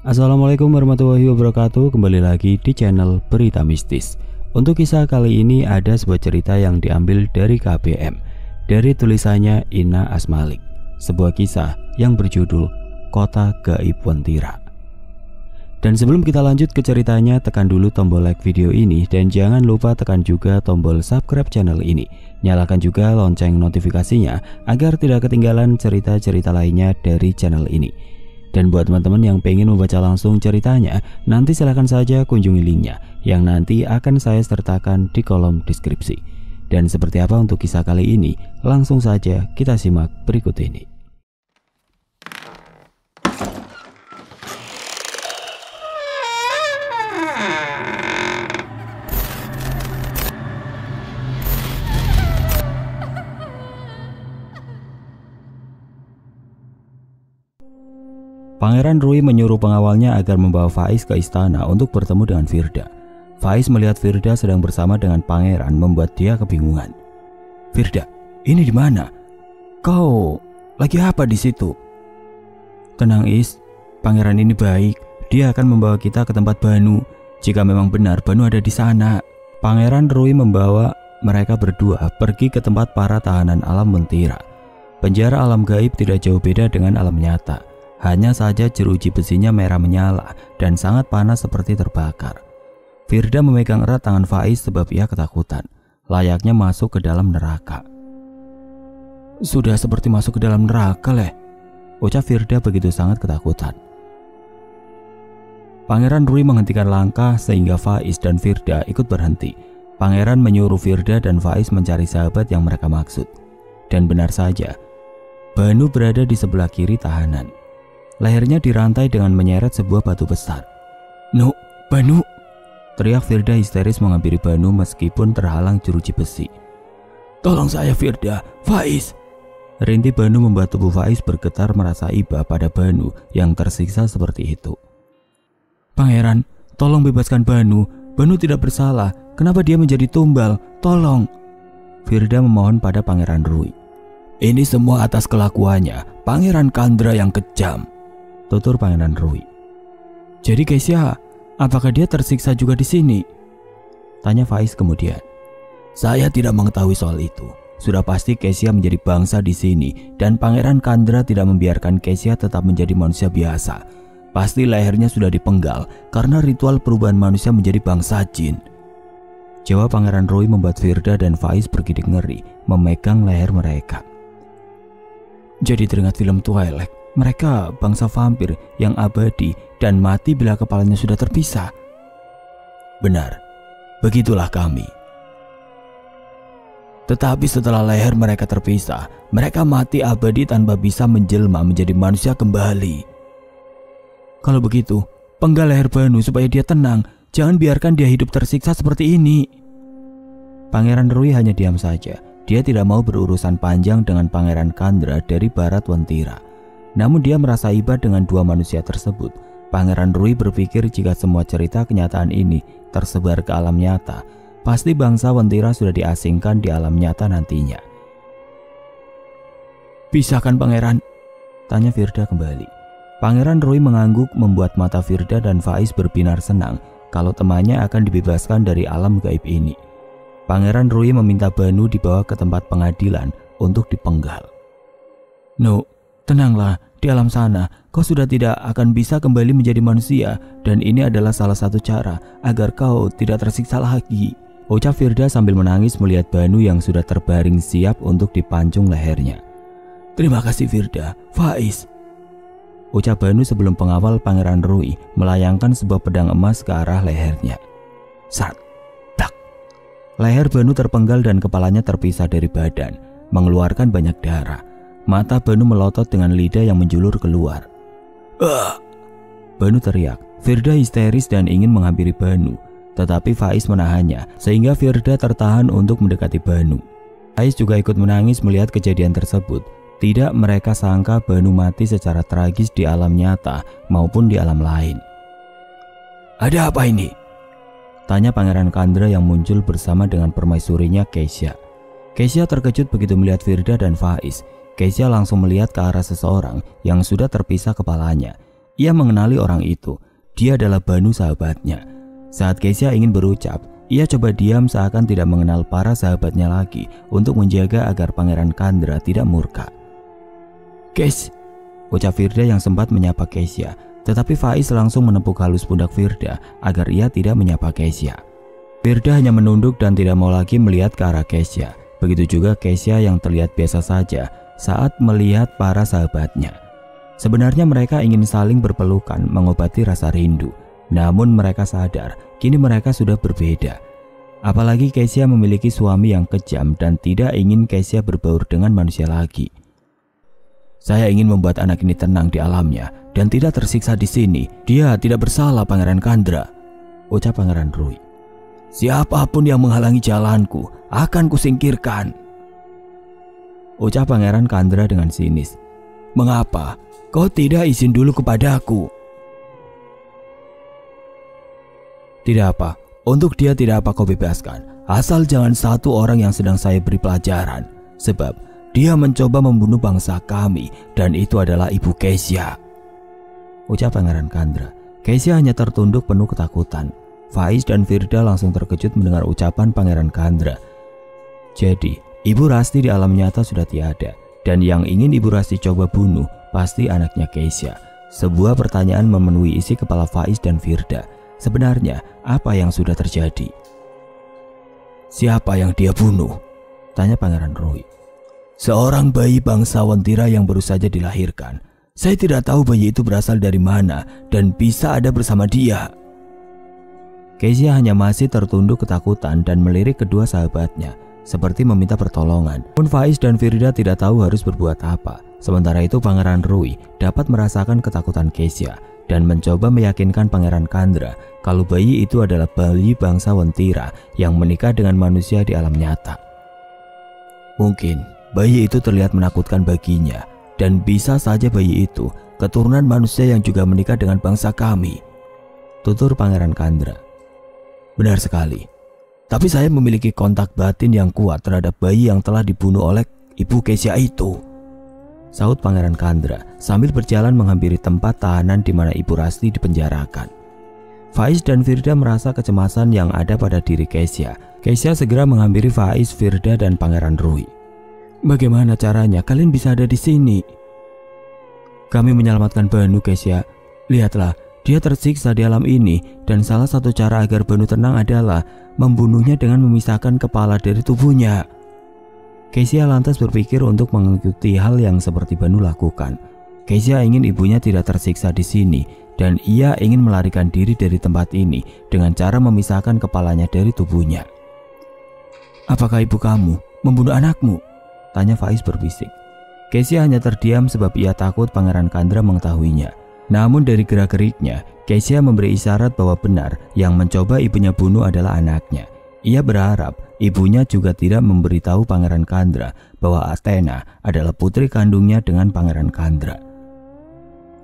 Assalamualaikum warahmatullahi wabarakatuh. Kembali lagi di channel Berita Mistis. Untuk kisah kali ini ada sebuah cerita yang diambil dari KBM, dari tulisannya Ina Asmalik. Sebuah kisah yang berjudul Kota Gaib Wentira. Dan sebelum kita lanjut ke ceritanya, tekan dulu tombol like video ini dan jangan lupa tekan juga tombol subscribe channel ini. Nyalakan juga lonceng notifikasinya agar tidak ketinggalan cerita-cerita lainnya dari channel ini. Dan buat teman-teman yang pengen membaca langsung ceritanya, nanti silahkan saja kunjungi linknya yang nanti akan saya sertakan di kolom deskripsi. Dan seperti apa untuk kisah kali ini, langsung saja kita simak berikut ini. Pangeran Rui menyuruh pengawalnya agar membawa Faiz ke istana untuk bertemu dengan Firda. Faiz melihat Firda sedang bersama dengan pangeran membuat dia kebingungan. "Firda, ini di mana? Kau lagi apa di situ?" "Tenang Is, pangeran ini baik. Dia akan membawa kita ke tempat Banu. Jika memang benar Banu ada di sana." Pangeran Rui membawa mereka berdua pergi ke tempat para tahanan alam Wentira. Penjara alam gaib tidak jauh beda dengan alam nyata. Hanya saja jeruji besinya merah menyala dan sangat panas seperti terbakar. Firda memegang erat tangan Faiz sebab ia ketakutan, layaknya masuk ke dalam neraka. "Sudah seperti masuk ke dalam neraka, Leh," ucap Firda begitu sangat ketakutan. Pangeran Rui menghentikan langkah sehingga Faiz dan Firda ikut berhenti. Pangeran menyuruh Firda dan Faiz mencari sahabat yang mereka maksud. Dan benar saja, Banu berada di sebelah kiri tahanan. Lehernya dirantai dengan menyeret sebuah batu besar. "No, Banu!" teriak Firda histeris menghampiri Banu meskipun terhalang jeruji besi. "Tolong saya Firda, Faiz!" Rintih Banu membuat tubuh Faiz bergetar merasa iba pada Banu yang tersiksa seperti itu. "Pangeran, tolong bebaskan Banu. Banu tidak bersalah. Kenapa dia menjadi tumbal? Tolong!" Firda memohon pada Pangeran Rui. "Ini semua atas kelakuannya Pangeran Kandra yang kejam," tutur Pangeran Rui. "Jadi Kesia, apakah dia tersiksa juga di sini?" tanya Faiz kemudian. "Saya tidak mengetahui soal itu. Sudah pasti Kesia menjadi bangsa di sini dan Pangeran Kandra tidak membiarkan Kesia tetap menjadi manusia biasa. Pasti lehernya sudah dipenggal karena ritual perubahan manusia menjadi bangsa jin." Jawab Pangeran Rui membuat Firda dan Faiz bergidik ngeri memegang leher mereka. Jadi teringat film Twilight. Mereka bangsa vampir yang abadi dan mati bila kepalanya sudah terpisah. "Benar, begitulah kami. Tetapi setelah leher mereka terpisah, mereka mati abadi tanpa bisa menjelma menjadi manusia kembali." "Kalau begitu, penggal leher Banu supaya dia tenang. Jangan biarkan dia hidup tersiksa seperti ini." Pangeran Rui hanya diam saja. Dia tidak mau berurusan panjang dengan Pangeran Kandra dari Barat Wentira. Namun dia merasa iba dengan dua manusia tersebut. Pangeran Rui berpikir jika semua cerita kenyataan ini tersebar ke alam nyata, pasti bangsa Wentira sudah diasingkan di alam nyata nantinya. "Bisa kan Pangeran?" tanya Firda kembali. Pangeran Rui mengangguk membuat mata Firda dan Faiz berbinar senang kalau temannya akan dibebaskan dari alam gaib ini. Pangeran Rui meminta Banu dibawa ke tempat pengadilan untuk dipenggal. "No, tenanglah, di alam sana kau sudah tidak akan bisa kembali menjadi manusia dan ini adalah salah satu cara agar kau tidak tersiksa lagi," ucap Firda sambil menangis melihat Banu yang sudah terbaring siap untuk dipancung lehernya. "Terima kasih Firda, Faiz," ucap Banu sebelum pengawal Pangeran Rui melayangkan sebuah pedang emas ke arah lehernya. Sat, tak. Leher Banu terpenggal dan kepalanya terpisah dari badan, mengeluarkan banyak darah. Mata Banu melotot dengan lidah yang menjulur keluar. "Ah!" Banu teriak. Firda histeris dan ingin menghampiri Banu, tetapi Faiz menahannya sehingga Firda tertahan untuk mendekati Banu. Faiz juga ikut menangis melihat kejadian tersebut. Tidak mereka sangka Banu mati secara tragis di alam nyata maupun di alam lain. "Ada apa ini?" tanya Pangeran Kandra yang muncul bersama dengan permaisurinya Kesia. Kesia terkejut begitu melihat Firda dan Faiz. Kesia langsung melihat ke arah seseorang yang sudah terpisah kepalanya. Ia mengenali orang itu. Dia adalah Banu, sahabatnya. Saat Kesya ingin berucap, ia coba diam seakan tidak mengenal para sahabatnya lagi untuk menjaga agar Pangeran Kandra tidak murka. "Kes," ucap Firda yang sempat menyapa Kesya, tetapi Faiz langsung menepuk halus pundak Firda agar ia tidak menyapa Kesya. Firda hanya menunduk dan tidak mau lagi melihat ke arah Kesya. Begitu juga Kesya yang terlihat biasa saja saat melihat para sahabatnya. Sebenarnya mereka ingin saling berpelukan mengobati rasa rindu. Namun mereka sadar kini mereka sudah berbeda. Apalagi Kesya memiliki suami yang kejam dan tidak ingin Kesya berbaur dengan manusia lagi. "Saya ingin membuat anak ini tenang di alamnya dan tidak tersiksa di sini. Dia tidak bersalah, Pangeran Kandra," ucap Pangeran Rui. "Siapapun yang menghalangi jalanku akan kusingkirkan," ucap Pangeran Kandra dengan sinis. "Mengapa kau tidak izin dulu kepadaku?" "Tidak apa, untuk dia tidak apa kau bebaskan. Asal jangan satu orang yang sedang saya beri pelajaran. Sebab dia mencoba membunuh bangsa kami dan itu adalah ibu Kesya," ucap Pangeran Kandra. Kesya hanya tertunduk penuh ketakutan. Faiz dan Firda langsung terkejut mendengar ucapan Pangeran Kandra. Jadi, Ibu Rasti di alam nyata sudah tiada. Dan yang ingin Ibu Rasti coba bunuh pasti anaknya Kesya. Sebuah pertanyaan memenuhi isi kepala Faiz dan Firda. Sebenarnya, apa yang sudah terjadi? "Siapa yang dia bunuh?" tanya Pangeran Rui. "Seorang bayi bangsawan Tira yang baru saja dilahirkan. Saya tidak tahu bayi itu berasal dari mana dan bisa ada bersama dia." Kesya hanya masih tertunduk ketakutan dan melirik kedua sahabatnya, seperti meminta pertolongan. Pun Faiz dan Firda tidak tahu harus berbuat apa. Sementara itu Pangeran Rui dapat merasakan ketakutan Kesya dan mencoba meyakinkan Pangeran Kandra kalau bayi itu adalah bayi bangsawan Tira yang menikah dengan manusia di alam nyata. "Mungkin bayi itu terlihat menakutkan baginya, dan bisa saja bayi itu keturunan manusia yang juga menikah dengan bangsa kami," tutur Pangeran Kandra. "Benar sekali. Tapi saya memiliki kontak batin yang kuat terhadap bayi yang telah dibunuh oleh ibu Kesya itu," sahut Pangeran Kandra sambil berjalan menghampiri tempat tahanan di mana Ibu Rasti dipenjarakan. Faiz dan Firda merasa kecemasan yang ada pada diri Kesya. Kesya segera menghampiri Faiz, Firda, dan Pangeran Rui. "Bagaimana caranya kalian bisa ada di sini?" "Kami menyelamatkan Banu, Kesya. Lihatlah, dia tersiksa di alam ini dan salah satu cara agar Banu tenang adalah membunuhnya dengan memisahkan kepala dari tubuhnya." Kesya lantas berpikir untuk mengikuti hal yang seperti Banu lakukan. Kesya ingin ibunya tidak tersiksa di sini dan ia ingin melarikan diri dari tempat ini dengan cara memisahkan kepalanya dari tubuhnya. "Apakah ibu kamu membunuh anakmu?" tanya Faiz berbisik. Kesya hanya terdiam sebab ia takut Pangeran Kandra mengetahuinya. Namun dari gerak-geriknya, Kesya memberi isyarat bahwa benar yang mencoba ibunya bunuh adalah anaknya. Ia berharap ibunya juga tidak memberitahu Pangeran Kandra bahwa Athena adalah putri kandungnya dengan Pangeran Kandra.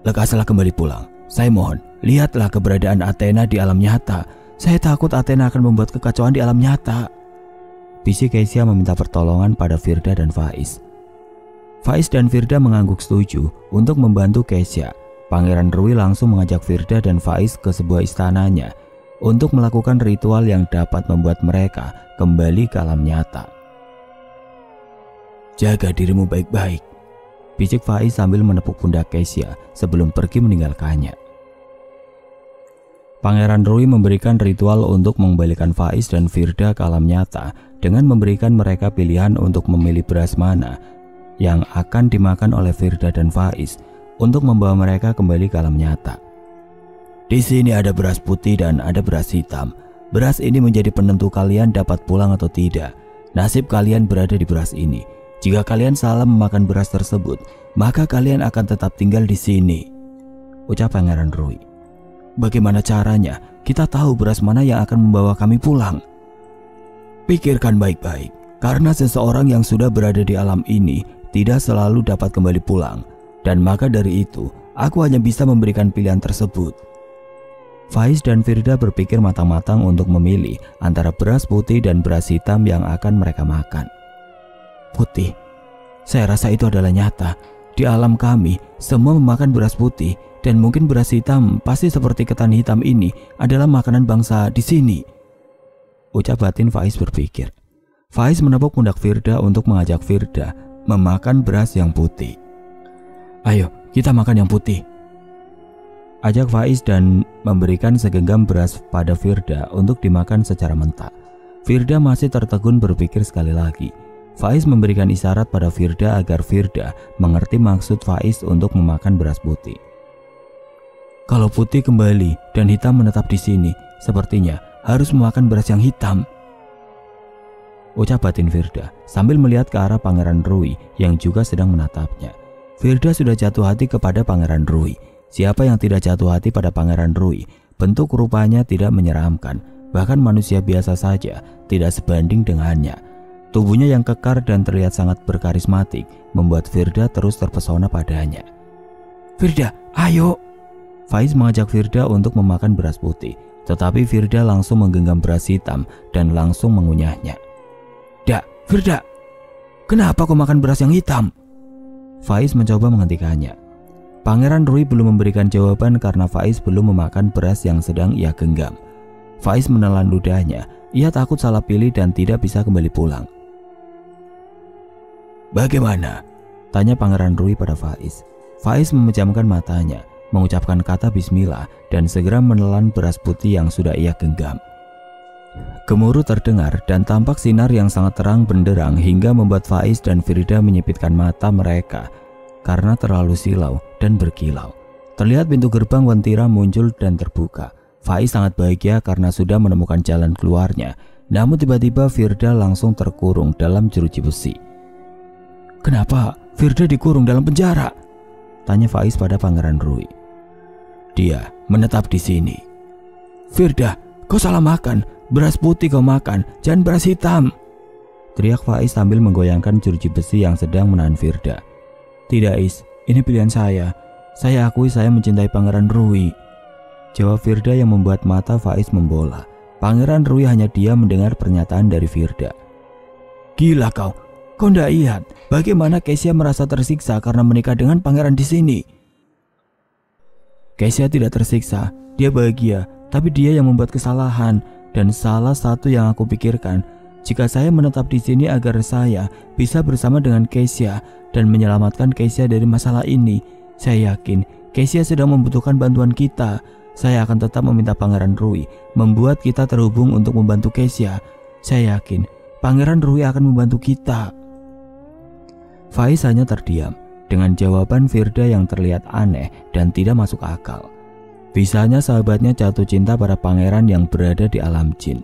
"Lekaslah kembali pulang. Saya mohon, lihatlah keberadaan Athena di alam nyata. Saya takut Athena akan membuat kekacauan di alam nyata," bisik Kesya meminta pertolongan pada Firda dan Faiz. Faiz dan Firda mengangguk setuju untuk membantu Kesya. Pangeran Rui langsung mengajak Firda dan Faiz ke sebuah istananya untuk melakukan ritual yang dapat membuat mereka kembali ke alam nyata. "Jaga dirimu baik-baik," bisik Faiz sambil menepuk pundak Kesya sebelum pergi meninggalkannya. Pangeran Rui memberikan ritual untuk mengembalikan Faiz dan Firda ke alam nyata dengan memberikan mereka pilihan untuk memilih beras mana yang akan dimakan oleh Firda dan Faiz untuk membawa mereka kembali ke alam nyata. "Di sini ada beras putih dan ada beras hitam. Beras ini menjadi penentu kalian dapat pulang atau tidak. Nasib kalian berada di beras ini. Jika kalian salah memakan beras tersebut, maka kalian akan tetap tinggal di sini," ucap Pangeran Rui. "Bagaimana caranya kita tahu beras mana yang akan membawa kami pulang?" "Pikirkan baik-baik, karena seseorang yang sudah berada di alam ini tidak selalu dapat kembali pulang. Dan maka dari itu, aku hanya bisa memberikan pilihan tersebut." Faiz dan Firda berpikir matang-matang untuk memilih antara beras putih dan beras hitam yang akan mereka makan. "Putih, saya rasa itu adalah nyata. Di alam kami, semua memakan beras putih Dan mungkin beras hitam pasti seperti ketan hitam ini adalah makanan bangsa di sini. Ucap batin Faiz berpikir. Faiz menepuk pundak Firda untuk mengajak Firda memakan beras yang putih. Ayo, kita makan yang putih. Ajak Faiz dan memberikan segenggam beras pada Firda untuk dimakan secara mentah. Firda masih tertegun berpikir sekali lagi. Faiz memberikan isyarat pada Firda agar Firda mengerti maksud Faiz untuk memakan beras putih. Kalau putih kembali dan hitam menetap di sini, sepertinya harus memakan beras yang hitam. Ucap batin Firda sambil melihat ke arah Pangeran Rui yang juga sedang menatapnya. Firda sudah jatuh hati kepada Pangeran Rui. Siapa yang tidak jatuh hati pada Pangeran Rui? Bentuk rupanya tidak menyeramkan, bahkan manusia biasa saja tidak sebanding dengannya. Tubuhnya yang kekar dan terlihat sangat berkarismatik membuat Firda terus terpesona padanya. Firda, ayo! Faiz mengajak Firda untuk memakan beras putih, tetapi Firda langsung menggenggam beras hitam dan langsung mengunyahnya. Dak, Firda, kenapa kau makan beras yang hitam? Faiz mencoba menghentikannya. Pangeran Rui belum memberikan jawaban karena Faiz belum memakan beras yang sedang ia genggam. Faiz menelan ludahnya, ia takut salah pilih dan tidak bisa kembali pulang. Bagaimana? Tanya Pangeran Rui pada Faiz. Faiz memejamkan matanya, mengucapkan kata bismillah dan segera menelan beras putih yang sudah ia genggam. Gemuruh terdengar dan tampak sinar yang sangat terang benderang hingga membuat Faiz dan Firda menyipitkan mata mereka karena terlalu silau dan berkilau. Terlihat pintu gerbang Wentira muncul dan terbuka. Faiz sangat bahagia karena sudah menemukan jalan keluarnya. Namun tiba-tiba Firda langsung terkurung dalam jeruji besi. Kenapa Firda dikurung dalam penjara? Tanya Faiz pada Pangeran Rui. Dia menetap di sini. Firda, kau salah makan. Beras putih kau makan, jangan beras hitam. Teriak Faiz sambil menggoyangkan jeruji besi yang sedang menahan Firda. Tidak Is, ini pilihan saya. Saya akui saya mencintai Pangeran Rui. Jawab Firda yang membuat mata Faiz membola. Pangeran Rui hanya diam mendengar pernyataan dari Firda. Gila kau. Kau tidak lihat bagaimana Kesia merasa tersiksa karena menikah dengan pangeran di sini. Kesia tidak tersiksa, dia bahagia, tapi dia yang membuat kesalahan. Dan salah satu yang aku pikirkan, jika saya menetap di sini agar saya bisa bersama dengan Kesia dan menyelamatkan Kesia dari masalah ini, saya yakin Kesia sedang membutuhkan bantuan kita. Saya akan tetap meminta Pangeran Rui membuat kita terhubung untuk membantu Kesia. Saya yakin Pangeran Rui akan membantu kita. Faiz hanya terdiam dengan jawaban Firda yang terlihat aneh dan tidak masuk akal. Bisanya sahabatnya jatuh cinta pada pangeran yang berada di alam jin.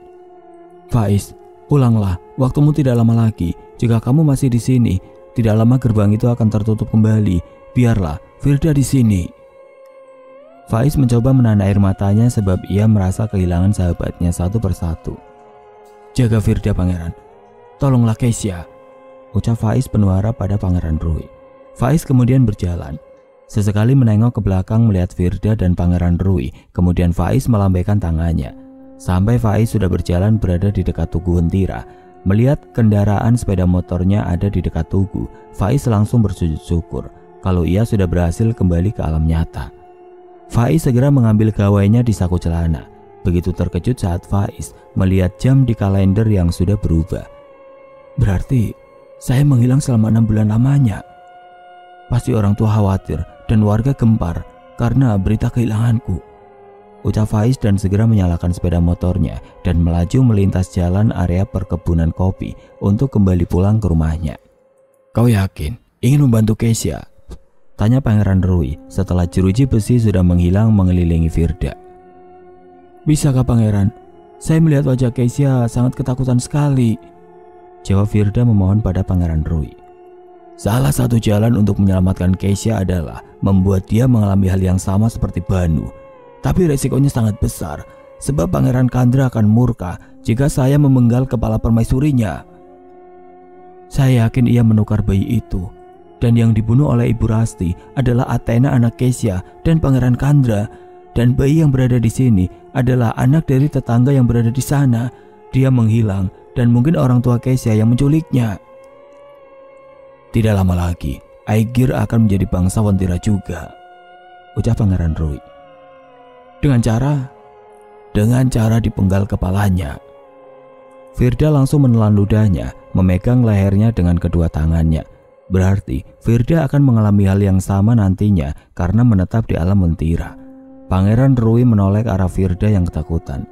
Faiz, pulanglah, waktumu tidak lama lagi. Jika kamu masih di sini, tidak lama gerbang itu akan tertutup kembali. Biarlah Firda di sini. Faiz mencoba menahan air matanya sebab ia merasa kehilangan sahabatnya satu persatu. Jaga Firda pangeran, tolonglah Kesia, ucap Faiz penuh harap pada Pangeran Rui. Faiz kemudian berjalan. Sesekali menengok ke belakang melihat Firda dan Pangeran Rui. Kemudian Faiz melambaikan tangannya. Sampai Faiz sudah berjalan berada di dekat Tugu Wentira. Melihat kendaraan sepeda motornya ada di dekat Tugu, Faiz langsung bersujud syukur kalau ia sudah berhasil kembali ke alam nyata. Faiz segera mengambil gawainya di saku celana. Begitu terkejut saat Faiz melihat jam di kalender yang sudah berubah. Berarti saya menghilang selama 6 bulan lamanya. Pasti orang tua khawatir dan warga gempar karena berita kehilanganku, ucap Faiz dan segera menyalakan sepeda motornya dan melaju melintas jalan area perkebunan kopi untuk kembali pulang ke rumahnya. Kau yakin ingin membantu Kesia? Tanya Pangeran Rui setelah jeruji besi sudah menghilang mengelilingi Firda. Bisakah pangeran? Saya melihat wajah Kesia sangat ketakutan sekali, jawab Firda memohon pada Pangeran Rui. Salah satu jalan untuk menyelamatkan Kesia adalah membuat dia mengalami hal yang sama seperti Banu. Tapi resikonya sangat besar, sebab Pangeran Kandra akan murka jika saya memenggal kepala permaisurinya. Saya yakin ia menukar bayi itu, dan yang dibunuh oleh Ibu Rasti adalah Athena anak Kesia dan Pangeran Kandra. Dan bayi yang berada di sini adalah anak dari tetangga yang berada di sana. Dia menghilang dan mungkin orang tua Kesia yang menculiknya. Tidak lama lagi, Aegir akan menjadi bangsa Wentira juga, ucap Pangeran Rui. Dengan cara dipenggal kepalanya. Firda langsung menelan ludahnya, memegang lehernya dengan kedua tangannya. Berarti Firda akan mengalami hal yang sama nantinya karena menetap di alam mentira. Pangeran Rui menoleh ke arah Firda yang ketakutan.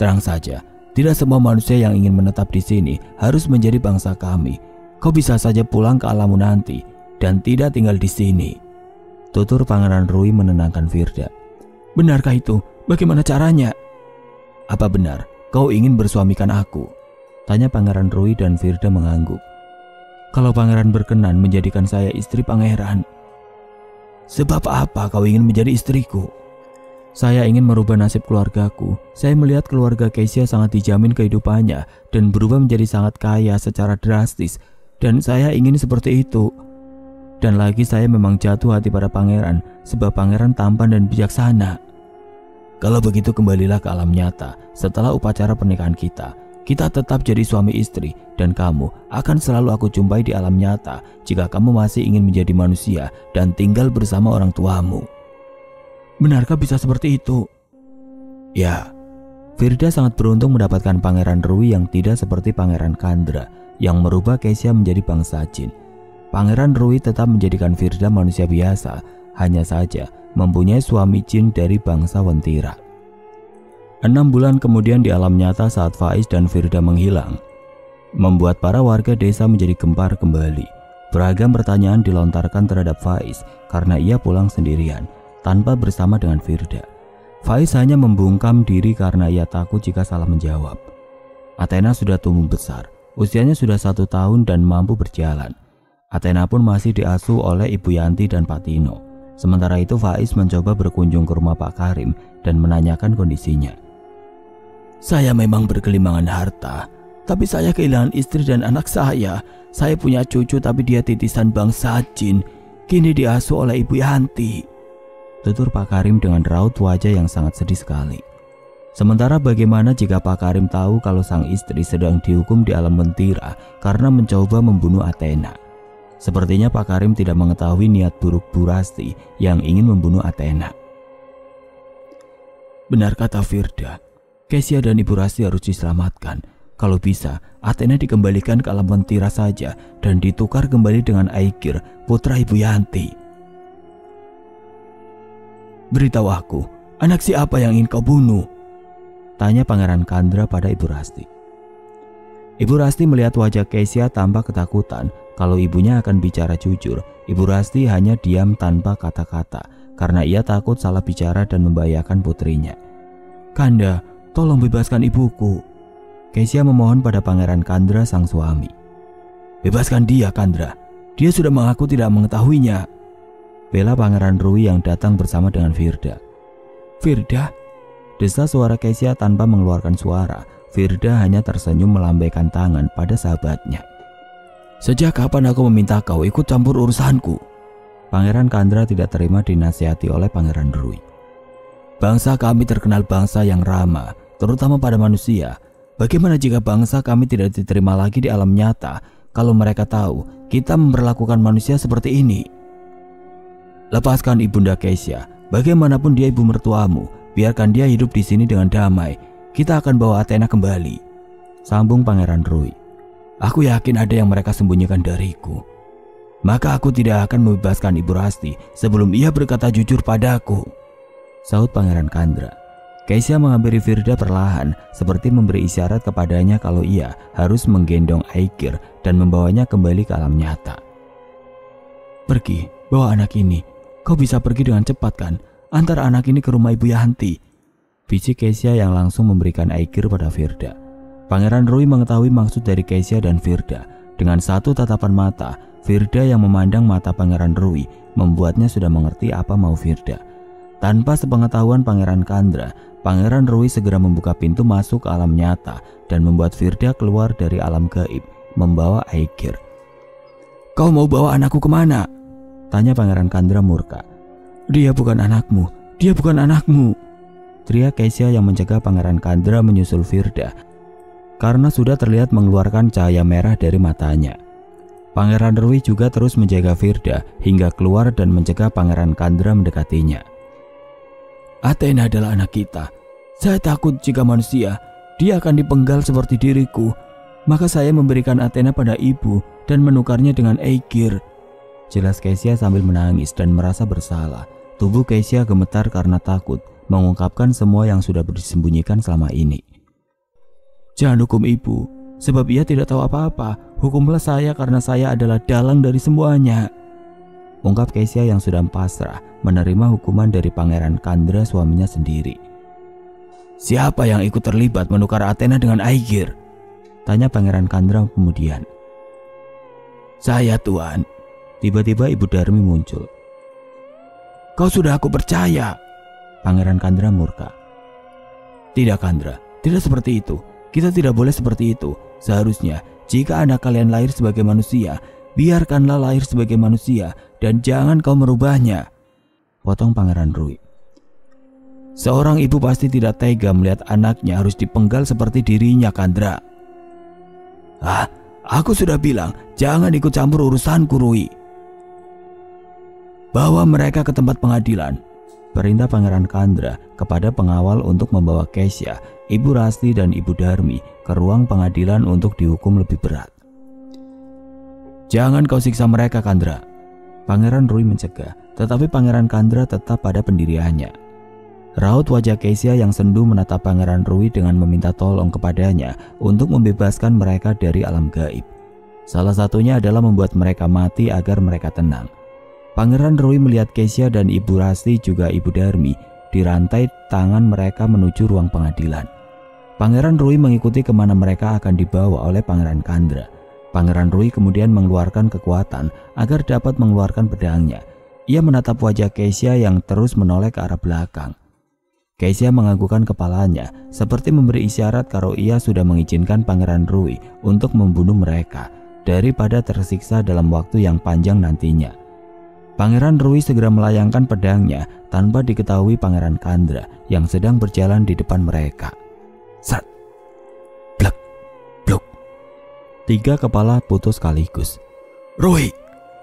Terang saja, tidak semua manusia yang ingin menetap di sini harus menjadi bangsa kami. Kau bisa saja pulang ke alammu nanti dan tidak tinggal di sini. Tutur Pangeran Rui menenangkan Firda. Benarkah itu? Bagaimana caranya? Apa benar kau ingin bersuamikan aku? Tanya Pangeran Rui dan Firda mengangguk. Kalau pangeran berkenan menjadikan saya istri pangeran. Sebab apa kau ingin menjadi istriku? Saya ingin merubah nasib keluargaku. Saya melihat keluarga Keisha sangat dijamin kehidupannya dan berubah menjadi sangat kaya secara drastis. Dan saya ingin seperti itu. Dan lagi saya memang jatuh hati pada pangeran sebab pangeran tampan dan bijaksana. Kalau begitu kembalilah ke alam nyata. Setelah upacara pernikahan kita tetap jadi suami istri dan kamu akan selalu aku jumpai di alam nyata jika kamu masih ingin menjadi manusia dan tinggal bersama orang tuamu. Benarkah bisa seperti itu? Ya, Firda sangat beruntung mendapatkan Pangeran Rui yang tidak seperti Pangeran Kandra yang merubah Keisha menjadi bangsa jin. Pangeran Rui tetap menjadikan Firda manusia biasa, hanya saja mempunyai suami jin dari bangsa Wentira. 6 bulan kemudian di alam nyata saat Faiz dan Firda menghilang, membuat para warga desa menjadi gempar kembali. Beragam pertanyaan dilontarkan terhadap Faiz karena ia pulang sendirian tanpa bersama dengan Firda. Faiz hanya membungkam diri karena ia takut jika salah menjawab. Athena sudah tumbuh besar, usianya sudah 1 tahun dan mampu berjalan. Athena pun masih diasuh oleh Ibu Yanti dan Pak Tino. Sementara itu Faiz mencoba berkunjung ke rumah Pak Karim dan menanyakan kondisinya. Saya memang bergelimangan harta, tapi saya kehilangan istri dan anak saya. Saya punya cucu tapi dia titisan bangsa jin. Kini diasuh oleh Ibu Yanti. Tutur Pak Karim dengan raut wajah yang sangat sedih sekali. Sementara bagaimana jika Pak Karim tahu kalau sang istri sedang dihukum di alam mentira karena mencoba membunuh Athena? Sepertinya Pak Karim tidak mengetahui niat buruk Bu Rasti yang ingin membunuh Athena. Benar kata Firda, Keisha dan Ibu Rasti harus diselamatkan. Kalau bisa, Athena dikembalikan ke alam mentira saja dan ditukar kembali dengan Aegir, putra Ibu Yanti. Beritahu aku, anak siapa yang ingin kau bunuh? Tanya Pangeran Kandra pada Ibu Rasti. Ibu Rasti melihat wajah Keisha tanpa ketakutan. Kalau ibunya akan bicara jujur, Ibu Rasti hanya diam tanpa kata-kata karena ia takut salah bicara dan membahayakan putrinya. Kanda, tolong bebaskan ibuku. Keisha memohon pada Pangeran Kandra sang suami. Bebaskan dia, Kandra. Dia sudah mengaku tidak mengetahuinya. Bela Pangeran Rui yang datang bersama dengan Firda. Firda? Desa suara Keisha tanpa mengeluarkan suara. Firda hanya tersenyum melambaikan tangan pada sahabatnya. Sejak kapan aku meminta kau ikut campur urusanku? Pangeran Kandra tidak terima dinasihati oleh Pangeran Rui. Bangsa kami terkenal bangsa yang ramah, terutama pada manusia. Bagaimana jika bangsa kami tidak diterima lagi di alam nyata kalau mereka tahu kita memperlakukan manusia seperti ini? Lepaskan Ibunda Keisha, bagaimanapun dia ibu mertuamu, biarkan dia hidup di sini dengan damai. Kita akan bawa Athena kembali, sambung Pangeran Rui. Aku yakin ada yang mereka sembunyikan dariku. Maka aku tidak akan membebaskan Ibu Rasti sebelum ia berkata jujur padaku, sahut Pangeran Kandra. Keisha menghampiri Firda perlahan, seperti memberi isyarat kepadanya kalau ia harus menggendong Aegir dan membawanya kembali ke alam nyata. Pergi, bawa anak ini. Kau bisa pergi dengan cepat kan? Antar anak ini ke rumah Ibu Yanti, bisik Keisha yang langsung memberikan Aegir pada Firda. Pangeran Rui mengetahui maksud dari Keisha dan Firda. Dengan satu tatapan mata, Firda yang memandang mata Pangeran Rui membuatnya sudah mengerti apa mau Firda. Tanpa sepengetahuan Pangeran Kandra, Pangeran Rui segera membuka pintu masuk ke alam nyata dan membuat Firda keluar dari alam gaib, membawa Aegir. Kau mau bawa anakku kemana? Tanya Pangeran Kandra murka. Dia bukan anakmu, dia bukan anakmu, teriak Keisha yang mencegah Pangeran Kandra menyusul Firda karena sudah terlihat mengeluarkan cahaya merah dari matanya. Pangeran Rui juga terus menjaga Firda hingga keluar dan mencegah Pangeran Kandra mendekatinya. Athena adalah anak kita. Saya takut jika manusia, dia akan dipenggal seperti diriku. Maka saya memberikan Athena pada ibu dan menukarnya dengan Aegir. Jelas Kesia sambil menangis dan merasa bersalah. Tubuh Kesia gemetar karena takut mengungkapkan semua yang sudah disembunyikan selama ini. Jangan hukum ibu, sebab ia tidak tahu apa-apa. Hukumlah saya karena saya adalah dalang dari semuanya. Ungkap Kesia yang sudah pasrah menerima hukuman dari Pangeran Kandra suaminya sendiri. Siapa yang ikut terlibat menukar Athena dengan Aegir? Tanya Pangeran Kandra kemudian. Saya, Tuan. Tiba-tiba Ibu Darmi muncul. Kau sudah aku percaya. Pangeran Kandra murka. Tidak, Kandra, tidak seperti itu. Kita tidak boleh seperti itu. Seharusnya jika anak kalian lahir sebagai manusia, biarkanlah lahir sebagai manusia dan jangan kau merubahnya. Potong Pangeran Rui. Seorang ibu pasti tidak tega melihat anaknya harus dipenggal seperti dirinya, Kandra. Aku sudah bilang jangan ikut campur urusanku, Rui. Bawa mereka ke tempat pengadilan. Perintah Pangeran Kandra kepada pengawal untuk membawa Kesia, Ibu Rasti dan Ibu Darmi ke ruang pengadilan untuk dihukum lebih berat. Jangan kau siksa mereka, Kandra. Pangeran Rui mencegah, tetapi Pangeran Kandra tetap pada pendiriannya. Raut wajah Kesia yang sendu menatap Pangeran Rui dengan meminta tolong kepadanya untuk membebaskan mereka dari alam gaib. Salah satunya adalah membuat mereka mati agar mereka tenang. Pangeran Rui melihat Kesia dan Ibu Rasti juga Ibu Darmi dirantai tangan mereka menuju ruang pengadilan. Pangeran Rui mengikuti kemana mereka akan dibawa oleh Pangeran Kandra. Pangeran Rui kemudian mengeluarkan kekuatan agar dapat mengeluarkan pedangnya. Ia menatap wajah Kesia yang terus menoleh ke arah belakang. Kesia menganggukkan kepalanya seperti memberi isyarat kalau ia sudah mengizinkan Pangeran Rui untuk membunuh mereka daripada tersiksa dalam waktu yang panjang nantinya. Pangeran Rui segera melayangkan pedangnya tanpa diketahui Pangeran Kandra yang sedang berjalan di depan mereka. Sat, blek, bluk. 3 kepala putus sekaligus. Rui!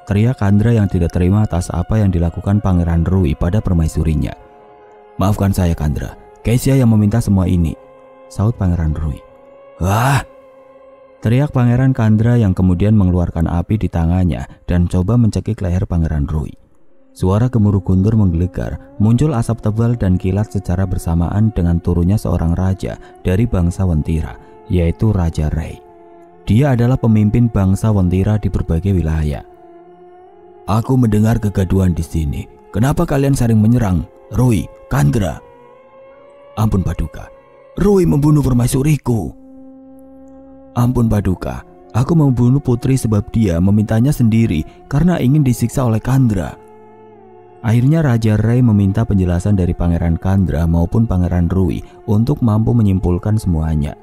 Teriak Kandra yang tidak terima atas apa yang dilakukan Pangeran Rui pada permaisurinya. Maafkan saya, Kandra. Kesia yang meminta semua ini, saut Pangeran Rui. Wah! Teriak Pangeran Kandra yang kemudian mengeluarkan api di tangannya dan coba mencekik leher Pangeran Rui. Suara gemuruh guntur menggelegar, muncul asap tebal dan kilat secara bersamaan dengan turunnya seorang raja dari bangsa Wentira, yaitu Raja Rei. Dia adalah pemimpin bangsa Wentira di berbagai wilayah. Aku mendengar kegaduhan di sini. Kenapa kalian saling menyerang? Rui, Kandra. Ampun Paduka, Rui membunuh permaisuriku. Ampun Paduka, aku membunuh putri sebab dia memintanya sendiri karena ingin disiksa oleh Kandra. Akhirnya Raja Rei meminta penjelasan dari Pangeran Kandra maupun Pangeran Rui untuk mampu menyimpulkan semuanya.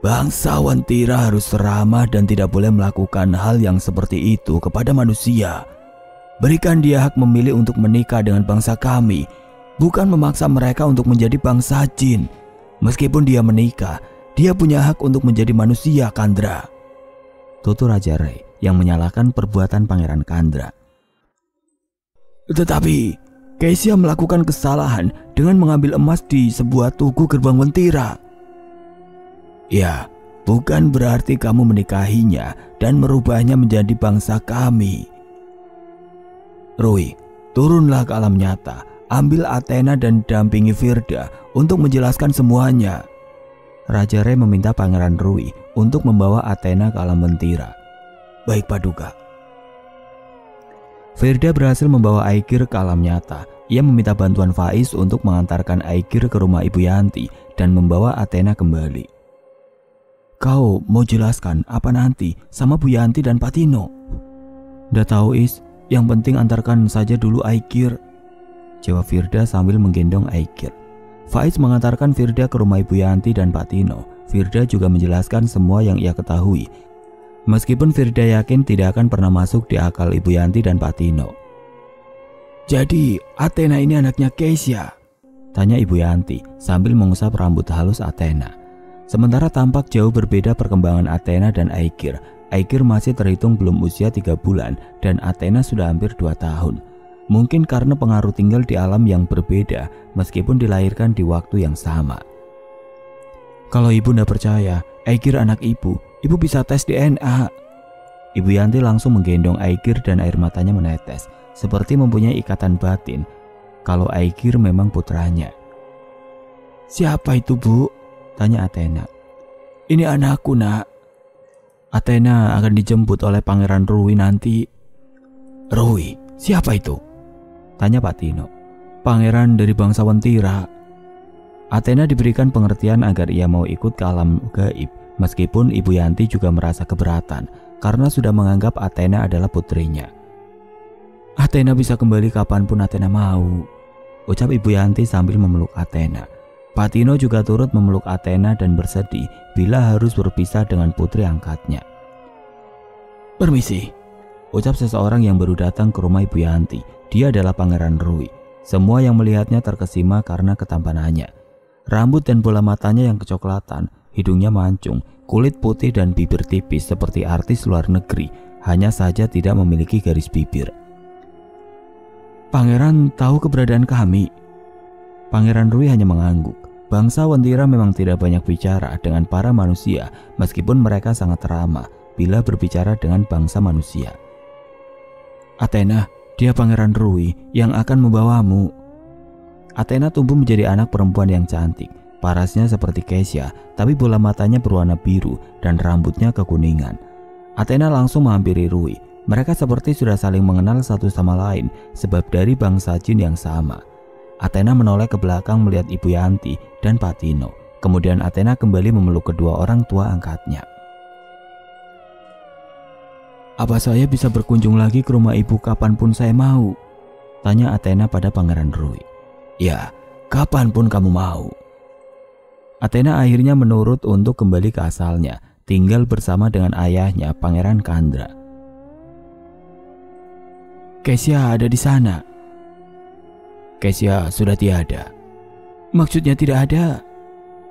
Bangsa Wentira harus ramah dan tidak boleh melakukan hal yang seperti itu kepada manusia. Berikan dia hak memilih untuk menikah dengan bangsa kami, bukan memaksa mereka untuk menjadi bangsa jin. Meskipun dia menikah, dia punya hak untuk menjadi manusia, Kandra. Tutur Raja Rei yang menyalahkan perbuatan Pangeran Kandra. Tetapi Kesia melakukan kesalahan dengan mengambil emas di sebuah tugu gerbang Wentira. Ya, bukan berarti kamu menikahinya dan merubahnya menjadi bangsa kami. Rui, turunlah ke alam nyata, ambil Athena dan dampingi Firda untuk menjelaskan semuanya. Raja Rei meminta Pangeran Rui untuk membawa Athena ke alam Wentira. Baik Paduka. Firda berhasil membawa Aegir ke alam nyata. Ia meminta bantuan Faiz untuk mengantarkan Aegir ke rumah Ibu Yanti dan membawa Athena kembali. Kau mau jelaskan apa nanti sama Bu Yanti dan Patino? Nggak tahu Is, yang penting antarkan saja dulu Aegir, jawab Firda sambil menggendong Aegir. Faiz mengantarkan Firda ke rumah Ibu Yanti dan Patino. Firda juga menjelaskan semua yang ia ketahui. Meskipun Firda yakin tidak akan pernah masuk di akal Ibu Yanti dan Patino. Jadi Athena ini anaknya Kesia? Tanya Ibu Yanti sambil mengusap rambut halus Athena. Sementara tampak jauh berbeda perkembangan Athena dan Aegir. Aegir masih terhitung belum usia 3 bulan dan Athena sudah hampir 2 tahun. Mungkin karena pengaruh tinggal di alam yang berbeda meskipun dilahirkan di waktu yang sama. Kalau ibu tidak percaya, Aegir anak ibu bisa tes DNA. Ibu Yanti langsung menggendong Aegir dan air matanya menetes, seperti mempunyai ikatan batin kalau Aegir memang putranya. Siapa itu, Bu? Tanya Athena. Ini anakku, Nak. Athena akan dijemput oleh Pangeran Rui nanti. Rui? Siapa itu? Tanya Pak Tino. Pangeran dari bangsa Wentira. Athena diberikan pengertian agar ia mau ikut ke alam gaib, meskipun Ibu Yanti juga merasa keberatan karena sudah menganggap Athena adalah putrinya. Athena bisa kembali kapanpun Athena mau, ucap Ibu Yanti sambil memeluk Athena. Pak Tino juga turut memeluk Athena dan bersedih bila harus berpisah dengan putri angkatnya. Permisi, ucap seseorang yang baru datang ke rumah Ibu Yanti. Dia adalah Pangeran Rui. Semua yang melihatnya terkesima karena ketampanannya. Rambut dan bola matanya yang kecoklatan, hidungnya mancung, kulit putih dan bibir tipis seperti artis luar negeri, hanya saja tidak memiliki garis bibir. Pangeran tahu keberadaan kami. Pangeran Rui hanya mengangguk. Bangsa Wentira memang tidak banyak bicara dengan para manusia, meskipun mereka sangat ramah bila berbicara dengan bangsa manusia. Athena, dia Pangeran Rui yang akan membawamu. Athena tumbuh menjadi anak perempuan yang cantik. Parasnya seperti Kesha, tapi bola matanya berwarna biru dan rambutnya kekuningan. Athena langsung menghampiri Rui. Mereka seperti sudah saling mengenal satu sama lain sebab dari bangsa jin yang sama. Athena menoleh ke belakang melihat Ibu Yanti dan Pak Tino. Kemudian Athena kembali memeluk kedua orang tua angkatnya. Apa saya bisa berkunjung lagi ke rumah ibu kapanpun saya mau? Tanya Athena pada Pangeran Rui. Ya, kapanpun kamu mau. Athena akhirnya menurut untuk kembali ke asalnya, tinggal bersama dengan ayahnya Pangeran Kandra. Kesha ada di sana. Kesha sudah tiada. Maksudnya tidak ada.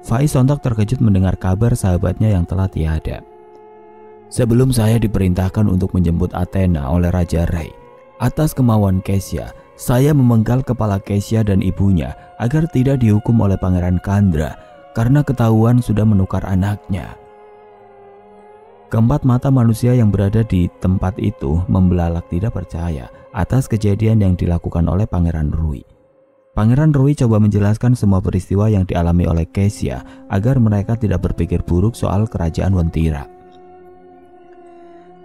Faiz sontak terkejut mendengar kabar sahabatnya yang telah tiada. Sebelum saya diperintahkan untuk menjemput Athena oleh Raja Ray, atas kemauan Kesha, saya memenggal kepala Kesha dan ibunya agar tidak dihukum oleh Pangeran Kandra karena ketahuan sudah menukar anaknya. Keempat mata manusia yang berada di tempat itu membelalak tidak percaya atas kejadian yang dilakukan oleh Pangeran Rui. Pangeran Rui coba menjelaskan semua peristiwa yang dialami oleh Kesha agar mereka tidak berpikir buruk soal kerajaan Wentira.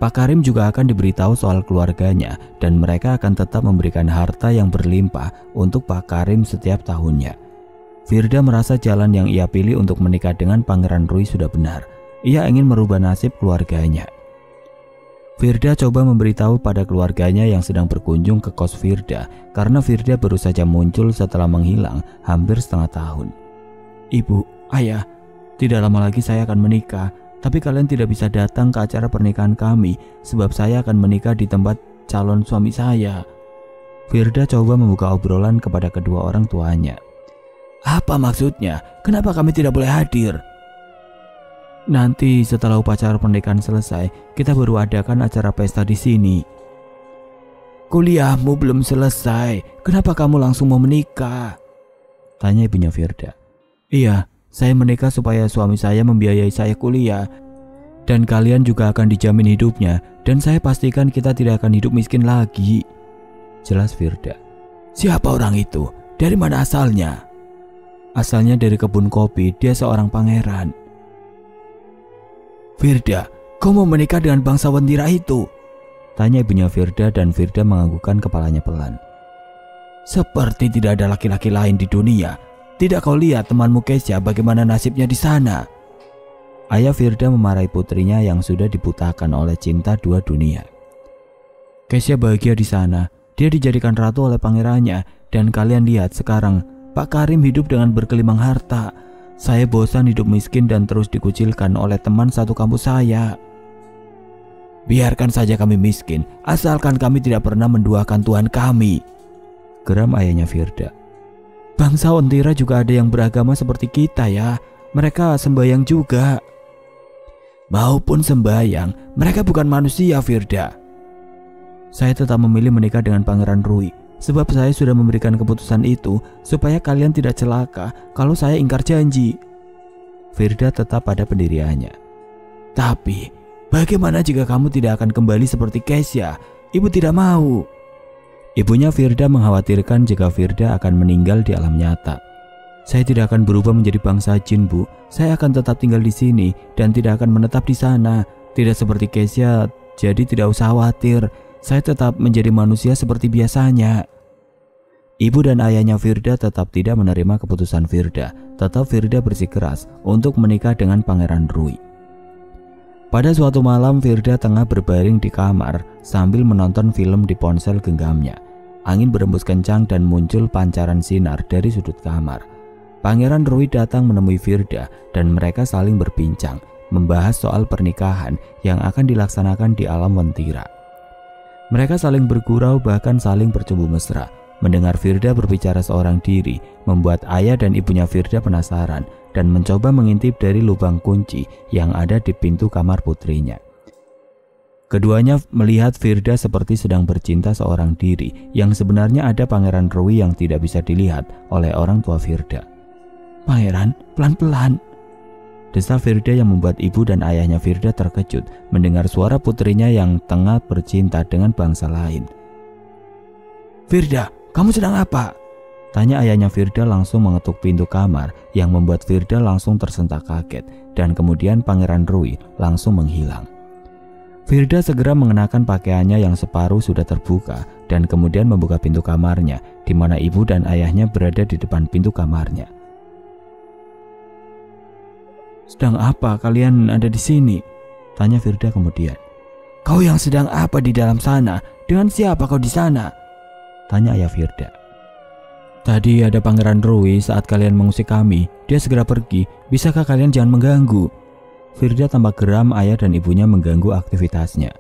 Pak Karim juga akan diberitahu soal keluarganya dan mereka akan tetap memberikan harta yang berlimpah untuk Pak Karim setiap tahunnya. Firda merasa jalan yang ia pilih untuk menikah dengan Pangeran Rui sudah benar. Ia ingin merubah nasib keluarganya. Firda coba memberitahu pada keluarganya yang sedang berkunjung ke kos Firda karena Firda baru saja muncul setelah menghilang hampir setengah tahun. Ibu, ayah, tidak lama lagi saya akan menikah. Tapi kalian tidak bisa datang ke acara pernikahan kami sebab saya akan menikah di tempat calon suami saya. Firda coba membuka obrolan kepada kedua orang tuanya. Apa maksudnya? Kenapa kami tidak boleh hadir? Nanti setelah upacara pernikahan selesai, kita baru adakan acara pesta di sini. Kuliahmu belum selesai. Kenapa kamu langsung mau menikah? Tanya ibunya Firda. Iya. Saya menikah supaya suami saya membiayai saya kuliah. Dan kalian juga akan dijamin hidupnya. Dan saya pastikan kita tidak akan hidup miskin lagi. Jelas Firda. Siapa orang itu? Dari mana asalnya? Asalnya dari kebun kopi. Dia seorang pangeran. Firda, kau mau menikah dengan bangsa Wentira itu? Tanya ibunya Firda dan Firda menganggukkan kepalanya pelan. Seperti tidak ada laki-laki lain di dunia. Tidak kau lihat temanmu Kesha bagaimana nasibnya di sana? Ayah Firda memarahi putrinya yang sudah dibutakan oleh cinta dua dunia. Kesha bahagia di sana. Dia dijadikan ratu oleh pangerannya. Dan kalian lihat sekarang, Pak Karim hidup dengan bergelimang harta. Saya bosan hidup miskin dan terus dikucilkan oleh teman satu kampus saya. Biarkan saja kami miskin, asalkan kami tidak pernah menduakan Tuhan kami. Geram ayahnya Firda. Bangsa Wentira juga ada yang beragama seperti kita ya. Mereka sembahyang juga. Maupun sembahyang, mereka bukan manusia Firda. Saya tetap memilih menikah dengan Pangeran Rui. Sebab saya sudah memberikan keputusan itu supaya kalian tidak celaka kalau saya ingkar janji. Firda tetap pada pendiriannya. Tapi bagaimana jika kamu tidak akan kembali seperti Kesya? Ibu tidak mau. Ibunya Firda mengkhawatirkan jika Firda akan meninggal di alam nyata. Saya tidak akan berubah menjadi bangsa jin, Bu. Saya akan tetap tinggal di sini dan tidak akan menetap di sana. Tidak seperti Kesya, jadi tidak usah khawatir. Saya tetap menjadi manusia seperti biasanya. Ibu dan ayahnya Firda tetap tidak menerima keputusan Firda. Tetap Firda bersikeras untuk menikah dengan Pangeran Rui. Pada suatu malam Firda tengah berbaring di kamar sambil menonton film di ponsel genggamnya. Angin berembus kencang dan muncul pancaran sinar dari sudut kamar. Pangeran Rui datang menemui Firda dan mereka saling berbincang, membahas soal pernikahan yang akan dilaksanakan di alam Wentira. Mereka saling bergurau bahkan saling bercumbu mesra. Mendengar Firda berbicara seorang diri membuat ayah dan ibunya Firda penasaran dan mencoba mengintip dari lubang kunci yang ada di pintu kamar putrinya. Keduanya melihat Firda seperti sedang bercinta seorang diri yang sebenarnya ada Pangeran Rui yang tidak bisa dilihat oleh orang tua Firda. Pangeran, pelan-pelan, desa Firda yang membuat ibu dan ayahnya Firda terkejut mendengar suara putrinya yang tengah bercinta dengan bangsa lain. Firda, kamu sedang apa? Tanya ayahnya Firda langsung mengetuk pintu kamar yang membuat Firda langsung tersentak kaget dan kemudian Pangeran Rui langsung menghilang. Firda segera mengenakan pakaiannya yang separuh sudah terbuka dan kemudian membuka pintu kamarnya di mana ibu dan ayahnya berada di depan pintu kamarnya. Sedang apa kalian ada di sini? Tanya Firda kemudian. Kau yang sedang apa di dalam sana? Dengan siapa kau di sana? Tanya ayah Firda. Tadi ada Pangeran Rui saat kalian mengusik kami. Dia segera pergi. Bisakah kalian jangan mengganggu? Firda tampak geram ayah dan ibunya mengganggu aktivitasnya.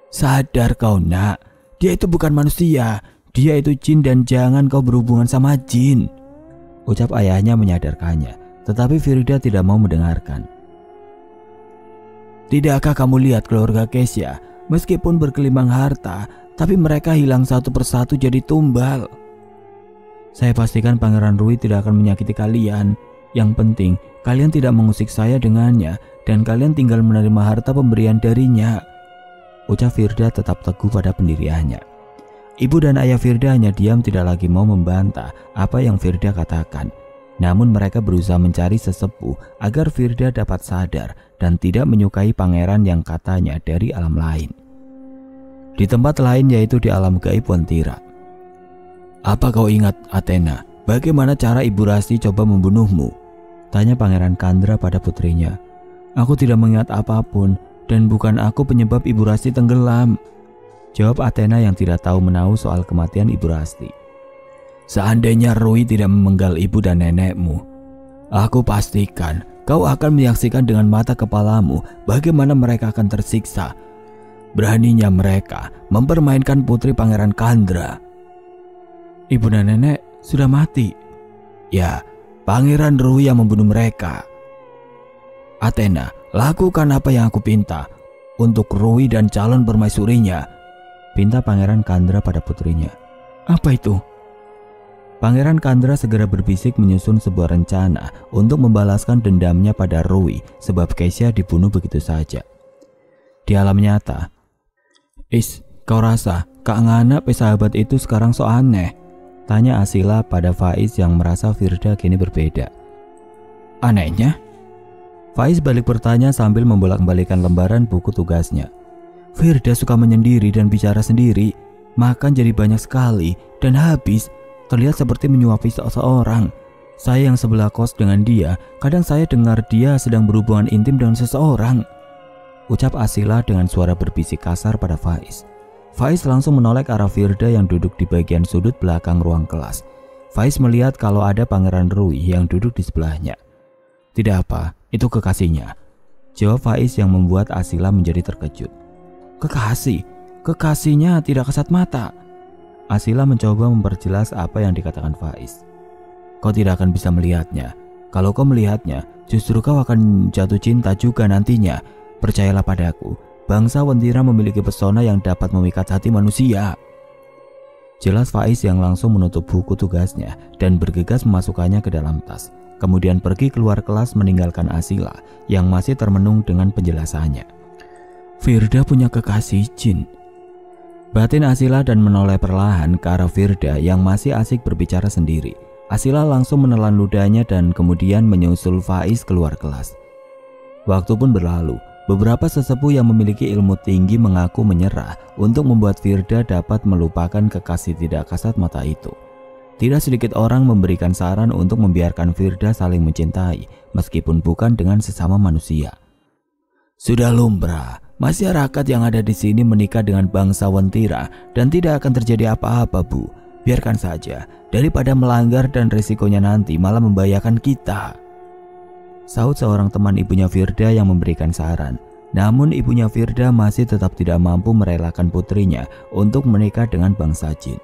Sadar kau nak. Dia itu bukan manusia. Dia itu jin dan jangan kau berhubungan sama jin. Ucap ayahnya menyadarkannya. Tetapi Firda tidak mau mendengarkan. Tidakkah kamu lihat keluarga Kesya? Meskipun bergelimang harta, tapi mereka hilang satu persatu jadi tumbal. Saya pastikan Pangeran Rui tidak akan menyakiti kalian. Yang penting, kalian tidak mengusik saya dengannya dan kalian tinggal menerima harta pemberian darinya. Ucap Firda tetap teguh pada pendiriannya. Ibu dan ayah Firda hanya diam tidak lagi mau membantah apa yang Firda katakan. Namun mereka berusaha mencari sesepuh agar Firda dapat sadar dan tidak menyukai pangeran yang katanya dari alam lain. Di tempat lain yaitu di alam gaib Wentira. Apa kau ingat Athena? Bagaimana cara Ibu Rasti coba membunuhmu? Tanya Pangeran Kandra pada putrinya. Aku tidak mengingat apapun dan bukan aku penyebab Ibu Rasti tenggelam. Jawab Athena yang tidak tahu menahu soal kematian Ibu Rasti. Seandainya Rui tidak memenggal ibu dan nenekmu, aku pastikan kau akan menyaksikan dengan mata kepalamu bagaimana mereka akan tersiksa. Beraninya mereka mempermainkan putri Pangeran Kandra. Ibu dan nenek sudah mati. Ya, Pangeran Rui yang membunuh mereka. Athena, lakukan apa yang aku pinta untuk Rui dan calon permaisurinya. Pinta Pangeran Kandra pada putrinya. Apa itu? Pangeran Kandra segera berbisik menyusun sebuah rencana untuk membalaskan dendamnya pada Rui sebab Kesya dibunuh begitu saja. Di alam nyata, kau rasa Kak Ngana pesahabat itu sekarang so aneh? Tanya Asila pada Faiz yang merasa Firda kini berbeda. Anehnya? Faiz balik bertanya sambil membolak-balikan lembaran buku tugasnya. Firda suka menyendiri dan bicara sendiri, makan jadi banyak sekali dan habis. Terlihat seperti menyuapi seseorang. Saya yang sebelah kos dengan dia, kadang saya dengar dia sedang berhubungan intim dengan seseorang. Ucap Asila dengan suara berbisik kasar pada Faiz. Faiz langsung menoleh ke arah Firda yang duduk di bagian sudut belakang ruang kelas. Faiz melihat kalau ada Pangeran Rui yang duduk di sebelahnya. Tidak apa, itu kekasihnya. Jawab Faiz yang membuat Asila menjadi terkejut. Kekasih? Kekasihnya tidak kasat mata. Asila mencoba memperjelas apa yang dikatakan Faiz. Kau tidak akan bisa melihatnya. Kalau kau melihatnya, justru kau akan jatuh cinta juga nantinya. Percayalah padaku, bangsa Wentira memiliki pesona yang dapat memikat hati manusia. Jelas Faiz yang langsung menutup buku tugasnya dan bergegas memasukkannya ke dalam tas. Kemudian pergi keluar kelas meninggalkan Asila yang masih termenung dengan penjelasannya. Firda punya kekasih jin. Batin Asila dan menoleh perlahan ke arah Firda yang masih asik berbicara sendiri. Asila langsung menelan ludahnya dan kemudian menyusul Faiz keluar kelas. Waktu pun berlalu. Beberapa sesepuh yang memiliki ilmu tinggi mengaku menyerah untuk membuat Firda dapat melupakan kekasih tidak kasat mata itu. Tidak sedikit orang memberikan saran untuk membiarkan Firda saling mencintai meskipun bukan dengan sesama manusia. Sudah lumrah, masyarakat yang ada di sini menikah dengan bangsa Wentira dan tidak akan terjadi apa-apa, Bu. Biarkan saja, daripada melanggar dan risikonya nanti malah membahayakan kita. Sahut seorang teman ibunya Firda yang memberikan saran. Namun ibunya Firda masih tetap tidak mampu merelakan putrinya untuk menikah dengan bangsa jin.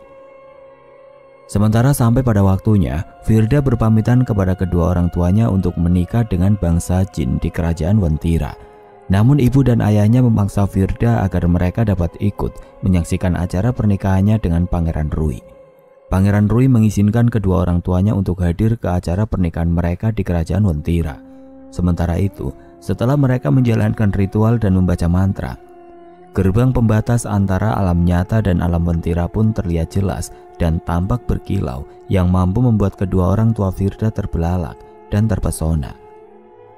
Sementara sampai pada waktunya, Firda berpamitan kepada kedua orang tuanya untuk menikah dengan bangsa jin di kerajaan Wentira. Namun ibu dan ayahnya memaksa Firda agar mereka dapat ikut menyaksikan acara pernikahannya dengan Pangeran Rui. Pangeran Rui mengizinkan kedua orang tuanya untuk hadir ke acara pernikahan mereka di kerajaan Wentira. Sementara itu, setelah mereka menjalankan ritual dan membaca mantra, gerbang pembatas antara alam nyata dan alam Wentira pun terlihat jelas dan tampak berkilau yang mampu membuat kedua orang tua Firda terbelalak dan terpesona.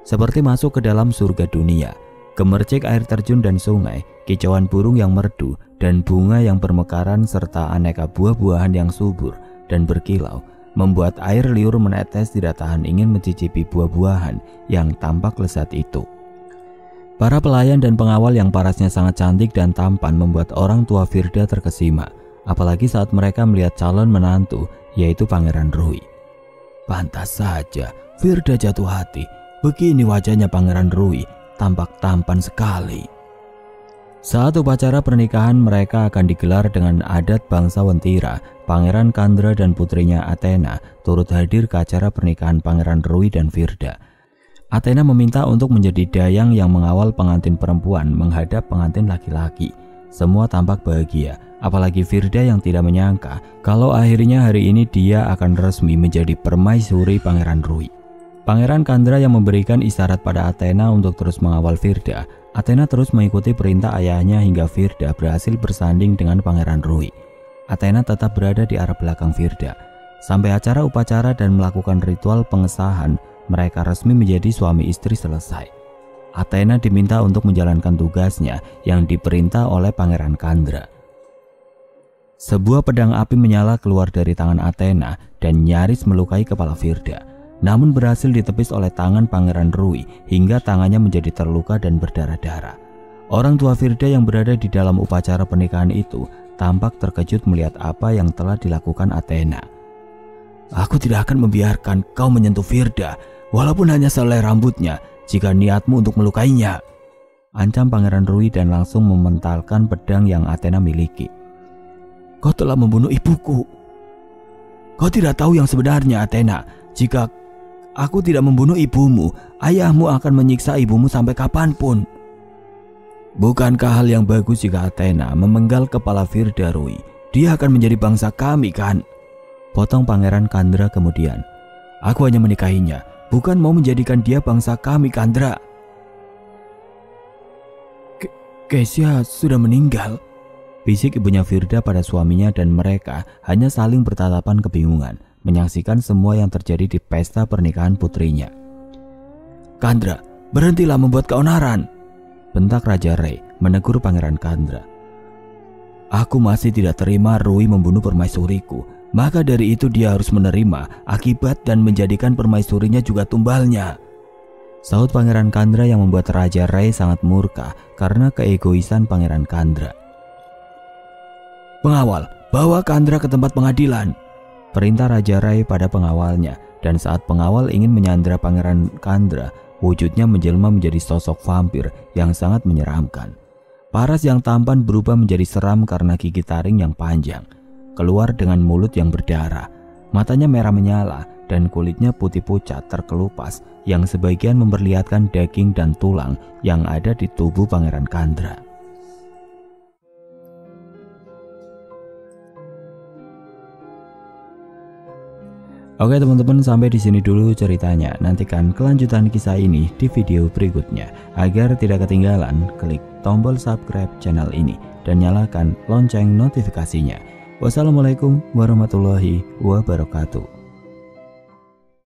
Seperti masuk ke dalam surga dunia, gemercik air terjun dan sungai, kicauan burung yang merdu, dan bunga yang bermekaran serta aneka buah-buahan yang subur dan berkilau membuat air liur menetes tidak tahan ingin mencicipi buah-buahan yang tampak lezat itu. Para pelayan dan pengawal yang parasnya sangat cantik dan tampan membuat orang tua Firda terkesima, apalagi saat mereka melihat calon menantu yaitu Pangeran Rui. Pantas saja Firda jatuh hati. Begini wajahnya Pangeran Rui, tampak tampan sekali. Saat upacara pernikahan mereka akan digelar dengan adat bangsa Wentira, Pangeran Kandra dan putrinya Athena turut hadir ke acara pernikahan Pangeran Rui dan Firda. Athena meminta untuk menjadi dayang yang mengawal pengantin perempuan menghadap pengantin laki-laki. Semua tampak bahagia, apalagi Firda yang tidak menyangka kalau akhirnya hari ini dia akan resmi menjadi permaisuri Pangeran Rui. Pangeran Kandra yang memberikan isyarat pada Athena untuk terus mengawal Firda. Athena terus mengikuti perintah ayahnya hingga Firda berhasil bersanding dengan Pangeran Rui. Athena tetap berada di arah belakang Firda. Sampai acara upacara dan melakukan ritual pengesahan, mereka resmi menjadi suami istri selesai. Athena diminta untuk menjalankan tugasnya yang diperintah oleh Pangeran Kandra. Sebuah pedang api menyala keluar dari tangan Athena dan nyaris melukai kepala Firda. Namun berhasil ditepis oleh tangan Pangeran Rui hingga tangannya menjadi terluka dan berdarah-darah. Orang tua Firda yang berada di dalam upacara pernikahan itu tampak terkejut melihat apa yang telah dilakukan Athena. Aku tidak akan membiarkan kau menyentuh Firda, walaupun hanya selai rambutnya, jika niatmu untuk melukainya, ancam Pangeran Rui dan langsung mementalkan pedang yang Athena miliki. Kau telah membunuh ibuku. Kau tidak tahu yang sebenarnya, Athena. Jika aku tidak membunuh ibumu, ayahmu akan menyiksa ibumu sampai kapanpun. Bukankah hal yang bagus jika Athena memenggal kepala Firda Rui? Dia akan menjadi bangsa kami kan? Potong Pangeran Kandra kemudian. Aku hanya menikahinya, bukan mau menjadikan dia bangsa kami, Kandra. Kesya sudah meninggal, bisik ibunya Firda pada suaminya dan mereka hanya saling bertatapan kebingungan menyaksikan semua yang terjadi di pesta pernikahan putrinya. Kandra, berhentilah membuat keonaran, bentak Raja Rei menegur Pangeran Kandra. Aku masih tidak terima Rui membunuh permaisuriku, maka dari itu dia harus menerima akibat dan menjadikan permaisurinya juga tumbalnya, sahut Pangeran Kandra yang membuat Raja Rei sangat murka karena keegoisan Pangeran Kandra. Pengawal, bawa Kandra ke tempat pengadilan, perintah Raja Rei pada pengawalnya, dan saat pengawal ingin menyandra Pangeran Kandra, wujudnya menjelma menjadi sosok vampir yang sangat menyeramkan. Paras yang tampan berubah menjadi seram karena gigi taring yang panjang, keluar dengan mulut yang berdarah, matanya merah menyala dan kulitnya putih pucat terkelupas yang sebagian memperlihatkan daging dan tulang yang ada di tubuh Pangeran Kandra. Oke teman-teman, sampai di sini dulu ceritanya. Nantikan kelanjutan kisah ini di video berikutnya. Agar tidak ketinggalan, klik tombol subscribe channel ini dan nyalakan lonceng notifikasinya. Wassalamualaikum warahmatullahi wabarakatuh.